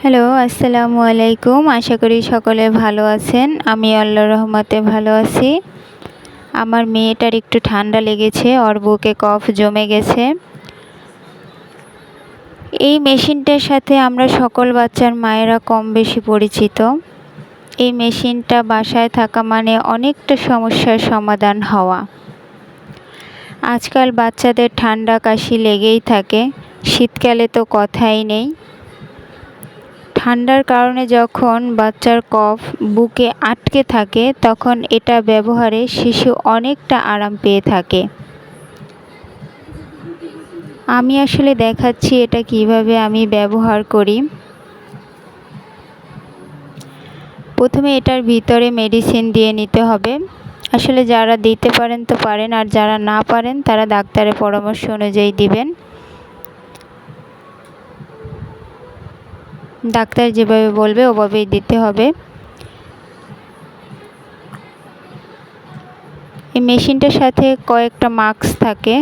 Hello, আসসালামু আলাইকুম। আশা করি সকলে ভালো আছেন। আমি আল্লাহর রহমতে ভালো আছি। আমার মেয়েটার একটু ঠান্ডা লেগেছে, ওর বুকে কফ জমে গেছে। এই মেশিনটার সাথে আমরা সকল বাচ্চার মায়েরা কম বেশি পরিচিত। এই মেশিনটা বাসায় থাকা মানে অনেকটা সমস্যার সমাধান হওয়া। আজকাল বাচ্চাদের ঠান্ডা কাশি লেগেই থাকে, শীতকালে তো কথাই নেই। ঠান্ডার কারণে যখন বাচ্চার কফ বুকে আটকে থাকে তখন এটা ব্যবহারে শিশু অনেকটা আরাম পেয়ে থাকে। আমি আসলে দেখাচ্ছি এটা কিভাবে আমি ব্যবহার করি। প্রথমে এটার ভিতরে মেডিসিন দিয়ে নিতে হবে। আসলে যারা দিতে পারেন তো পারেন, আর যারা না পারেন তারা ডাক্তারের পরামর্শ অনুযায়ী দিবেন। ডাক্তার যেভাবে বলবে ওভাবেই দিতে হবে। এই মেশিনটার সাথে কয়েকটা মাস্ক থাকে।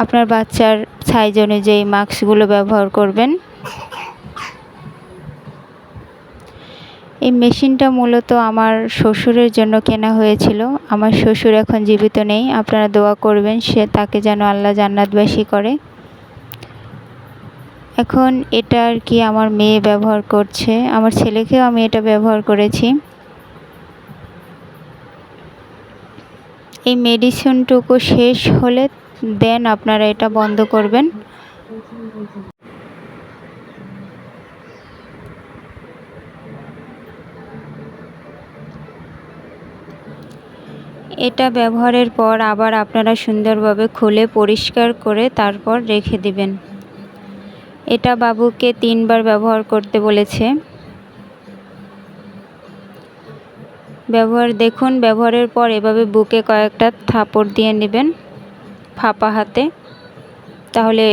আপনার বাচ্চার সাইজ অনুযায়ী মাস্কগুলো ব্যবহার করবেন। এই মেশিনটা মূলত আমার শ্বশুরের জন্য কেনা হয়েছিল। আমার শ্বশুর এখন জীবিত নেই। আপনারা দোয়া করবেন তাকে যেন আল্লাহ জান্নাতবাসী করে। এখন এটা আর কি আমার মেয়ে ব্যবহার করছে, আমার ছেলেকেও আমি এটা ব্যবহার করেছি। এই মেডিসিনটুকু শেষ হলে দেন আপনারা এটা বন্ধ করবেন। এটা ব্যবহারের পর আবার আপনারা সুন্দরভাবে খুলে পরিষ্কার করে তারপর রেখে দিবেন। এটা বাবুকে 3 বার ব্যবহার করতে বলেছে। দেখুন ব্যবহারের পর এভাবে বুকে কয়েকটা থাপড় দিয়ে নেবেন ফাঁপা হাতে, তাহলে